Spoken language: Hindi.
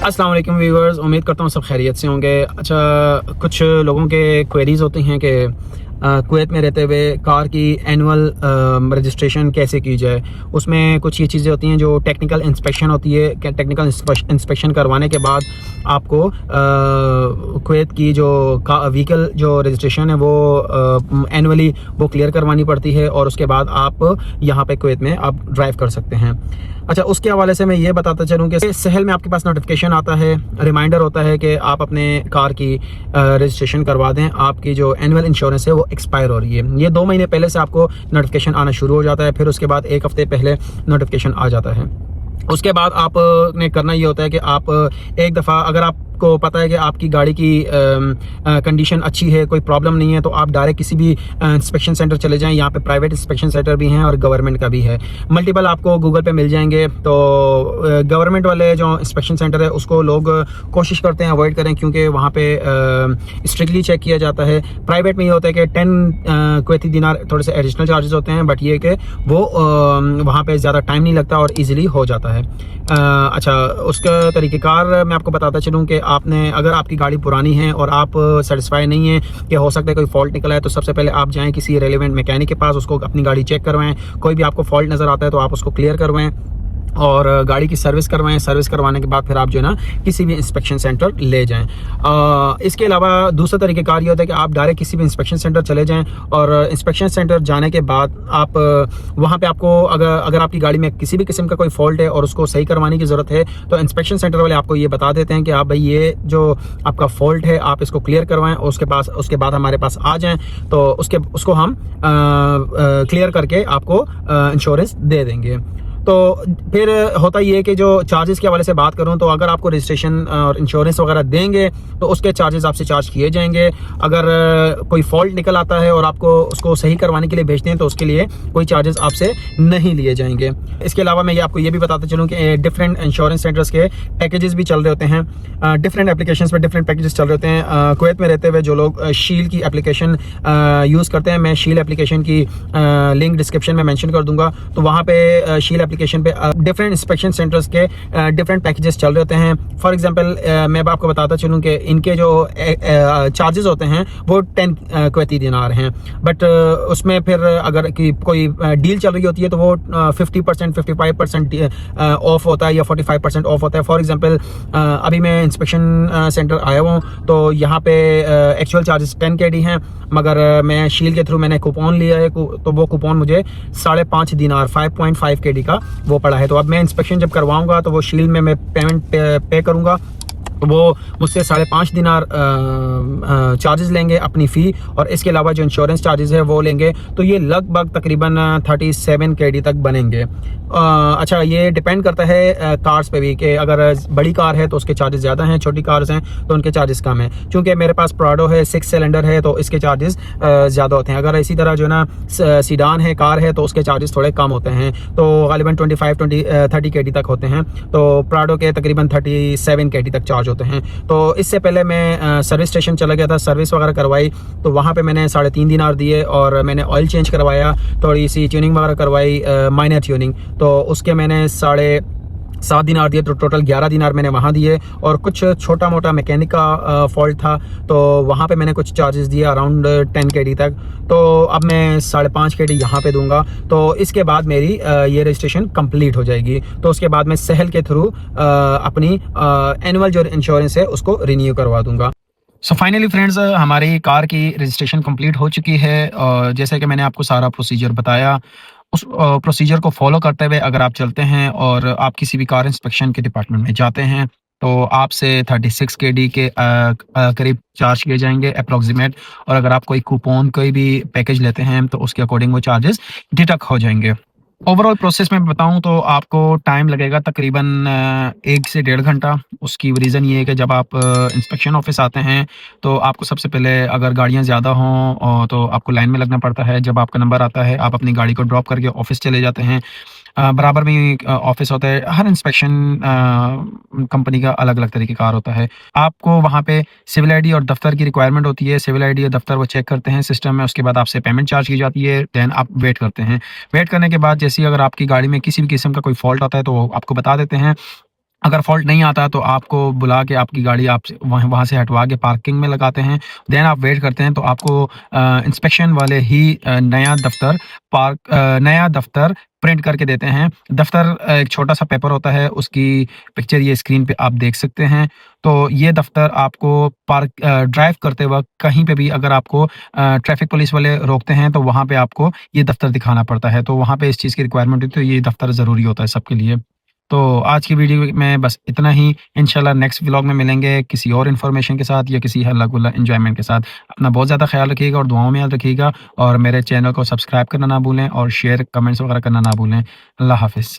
अस्सलाम वालेकुम व्यूअर्स, उम्मीद करता हूँ सब खैरियत से होंगे। अच्छा, कुछ लोगों के क्वेरीज़ होती हैं कि कुवैत में रहते हुए कार की एनुअल रजिस्ट्रेशन कैसे की जाए। उसमें कुछ ये चीज़ें होती हैं जो टेक्निकल इंस्पेक्शन होती है। टेक्निकल इंस्पेक्शन करवाने के बाद आपको कुवैत की जो व्हीकल जो रजिस्ट्रेशन है वो एनुअली वो क्लियर करवानी पड़ती है और उसके बाद आप यहाँ पे कुवैत में आप ड्राइव कर सकते हैं। अच्छा, उसके हवाले से मैं ये बताता चलूँ कि सहल में आपके पास नोटिफिकेशन आता है, रिमाइंडर होता है कि आप अपने कार की रजिस्ट्रेशन करवा दें। आपकी जो एनुअल इंश्योरेंस है वो एक्सपायर हो रही है। ये 2 महीने पहले से आपको नोटिफिकेशन आना शुरू हो जाता है, फिर उसके बाद 1 हफ्ते पहले नोटिफिकेशन आ जाता है। उसके बाद आपने करना ये होता है कि आप एक दफ़ा, अगर आपको पता है कि आपकी गाड़ी की कंडीशन अच्छी है, कोई प्रॉब्लम नहीं है, तो आप डायरेक्ट किसी भी इंस्पेक्शन सेंटर चले जाएं। यहाँ पे प्राइवेट इंस्पेक्शन सेंटर भी हैं और गवर्नमेंट का भी है। मल्टीपल आपको गूगल पे मिल जाएंगे। तो गवर्नमेंट वाले जो इंस्पेक्शन सेंटर है उसको लोग कोशिश करते हैं अवॉइड करें, क्योंकि वहाँ पे स्ट्रिक्टली चेक किया जाता है। प्राइवेट में ये होता है कि 10 कुवैती दिनार थोड़े से एडिशनल चार्जेस होते हैं, बट ये कि वो वहाँ पे ज़्यादा टाइम नहीं लगता और ईजिली हो जाता है। अच्छा, उसका तरीक़ेकार मैं आपको बताता चलूँ कि आपने, अगर आपकी गाड़ी पुरानी है और आप सेटिस्फाई नहीं है कि हो सकता है कोई फॉल्ट निकला है, तो सबसे पहले आप जाएं किसी रेलेवेंट मैकेनिक के पास, उसको अपनी गाड़ी चेक करवाएं। कोई भी आपको फॉल्ट नज़र आता है तो आप उसको क्लियर करवाएं और गाड़ी की सर्विस करवाएं। सर्विस करवाने के बाद फिर आप जो है ना किसी भी इंस्पेक्शन सेंटर ले जाएं। इसके अलावा दूसरा तरीक़ेकार ये होता है कि आप डायरेक्ट किसी भी इंस्पेक्शन सेंटर चले जाएं और इंस्पेक्शन सेंटर जाने के बाद आप वहाँ पे आपको अगर आपकी गाड़ी में किसी भी किस्म का कोई फॉल्ट है और उसको सही करवाने की ज़रूरत है, तो इंस्पेक्शन सेंटर वाले आपको ये बता देते हैं कि आप भाई ये जो आपका फॉल्ट है आप इसको क्लियर करवाएं और उसके बाद हमारे पास आ जाएँ, तो उसको हम क्लियर करके आपको इंश्योरेंस दे देंगे। तो फिर होता ये है कि जो चार्जेस के हवाले से बात करूं, तो अगर आपको रजिस्ट्रेशन और इंश्योरेंस वगैरह देंगे तो उसके चार्जेस आपसे चार्ज किए जाएंगे। अगर कोई फॉल्ट निकल आता है और आपको उसको सही करवाने के लिए भेजते हैं तो उसके लिए कोई चार्जेस आपसे नहीं लिए जाएंगे। इसके अलावा मैं आपको ये भी बताता चलूँ कि डिफरेंट इंश्योरेंस सेंटर्स के पैकेजेस भी चल रहे होते हैं। डिफरेंट एप्लीकेशंस पे डिफरेंट पैकेजेस चल रहे होते हैं। कुवैत में रहते हुए जो लोग शील की एप्लीकेशन यूज़ करते हैं, मैं शील एप्लीकेशन की लिंक डिस्क्रिप्शन में मेंशन कर दूंगा। तो वहाँ पे शील एप्लीकेशन पे डिफरेंट इंस्पेक्शन सेंटर्स के डिफरेंट पैकेजेस चल रहे होते हैं। फॉर एग्जांपल मैं आपको बताता चलूँ कि इनके जो चार्जेस होते हैं वो 10 कुवैती दिनार हैं, बट उसमें फिर अगर कोई डील चल रही होती है तो वो 50%, 55% ऑफ होता है या 45% ऑफ होता है। फॉर एग्जांपल अभी मैं इंस्पेक्शन सेंटर आया हुआ हूँ, तो यहाँ पे एक्चुअल चार्जेस 10 KD हैं, मगर मैं शील के थ्रू मैंने कूपन लिया है, तो वो कूपन मुझे 5.5 दिनार 5.5 KD का वो पड़ा है। तो अब मैं इंस्पेक्शन जब करवाऊंगा तो वो शील में मैं पेमेंट पे करूंगा, तो वो मुझसे 5.5 दिनार चार्जेस लेंगे अपनी फ़ी, और इसके अलावा जो इंश्योरेंस चार्जेस है वो लेंगे। तो ये लगभग तकरीबन 37 KD तक बनेंगे। अच्छा, ये डिपेंड करता है कार्स पे भी कि अगर बड़ी कार है तो उसके चार्जेस ज़्यादा हैं, छोटी कार्स हैं तो उनके चार्जेस कम हैं। चूँकि मेरे पास प्राडो है, 6 सिलेंडर है, तो इसके चार्जेस ज़्यादा होते हैं। अगर इसी तरह जो ना सीडान है, कार है, तो उसके चार्जेस थोड़े कम होते हैं, तो गालिबन 30 KD तक होते हैं। तो प्राडो के तकरीबन 37 KD तक चार्ज होते हैं। तो इससे पहले मैं सर्विस स्टेशन चला गया था, सर्विस वगैरह करवाई, तो वहाँ पे मैंने 3.5 दिनार दिए और मैंने ऑयल चेंज करवाया, थोड़ी सी ट्यूनिंग वगैरह करवाई, माइनर ट्यूनिंग, तो उसके मैंने 7.5 दिनार दिए। तो टोटल 11 दिनार मैंने वहाँ दिए। और कुछ छोटा मोटा मैकेनिक का फॉल्ट था, तो वहाँ पे मैंने कुछ चार्जेस दिए अराउंड 10 KD तक। तो अब मैं 5.5 KD यहाँ पे दूंगा। तो इसके बाद मेरी ये रजिस्ट्रेशन कंप्लीट हो जाएगी। तो उसके बाद मैं सहल के थ्रू अपनी एनुअल जो इंश्योरेंस है उसको रिन्यू करवा दूंगा। सो फाइनली फ्रेंड्स, हमारी कार की रजिस्ट्रेशन कंप्लीट हो चुकी है और जैसे कि मैंने आपको सारा प्रोसीजर बताया, उस प्रोसीजर को फॉलो करते हुए अगर आप चलते हैं और आप किसी भी कार इंस्पेक्शन के डिपार्टमेंट में जाते हैं, तो आपसे 36 KD के करीब चार्ज किए जाएंगे अप्रॉक्सीमेट। और अगर आप कोई कूपन कोई भी पैकेज लेते हैं तो उसके अकॉर्डिंग वो चार्जेस डिडक्ट हो जाएंगे। ओवरऑल प्रोसेस में बताऊं तो आपको टाइम लगेगा तकरीबन 1 से 1.5 घंटा। उसकी रीज़न ये है कि जब आप इंस्पेक्शन ऑफिस आते हैं तो आपको सबसे पहले, अगर गाड़ियां ज़्यादा हों तो आपको लाइन में लगना पड़ता है। जब आपका नंबर आता है आप अपनी गाड़ी को ड्रॉप करके ऑफिस चले जाते हैं। बराबर में ऑफिस होता है। हर इंस्पेक्शन कंपनी का अलग अलग तरीके कार होता है। आपको वहाँ पे सिविल आईडी और दफ्तर की रिक्वायरमेंट होती है। सिविल आईडी और दफ्तर वो चेक करते हैं सिस्टम में, उसके बाद आपसे पेमेंट चार्ज की जाती है। देन आप वेट करते हैं। वेट करने के बाद जैसे अगर आपकी गाड़ी में किसी भी किस्म का कोई फॉल्ट आता है तो वो आपको बता देते हैं। अगर फ़ॉल्ट नहीं आता तो आपको बुला के आपकी गाड़ी आपसे वहाँ वहाँ से हटवा के पार्किंग में लगाते हैं। देन आप वेट करते हैं तो आपको इंस्पेक्शन वाले ही नया दफ़्तर प्रिंट करके देते हैं। दफ़्तर एक छोटा-सा पेपर होता है, उसकी पिक्चर ये स्क्रीन पे आप देख सकते हैं। तो ये दफ़्तर आपको ड्राइव करते वक़्त कहीं पे भी अगर आपको ट्रैफ़िक पुलिस वाले रोकते हैं तो वहाँ पे आपको ये दफ़्तर दिखाना पड़ता है। तो वहाँ पे इस चीज़ की रिक्वायरमेंट होती है, तो ये दफ़्तर ज़रूरी होता है सबके लिए। तो आज की वीडियो में बस इतना ही। इंशाल्लाह नेक्स्ट व्लॉग में मिलेंगे किसी और इन्फॉर्मेशन के साथ या किसी हल्ला-गुल्ला एन्जॉयमेंट के साथ। अपना बहुत ज़्यादा ख़्याल रखिएगा और दुआओं में याद रखिएगा और मेरे चैनल को सब्सक्राइब करना ना भूलें और शेयर, कमेंट्स वगैरह करना ना भूलें। अल्लाह हाफ़िज़।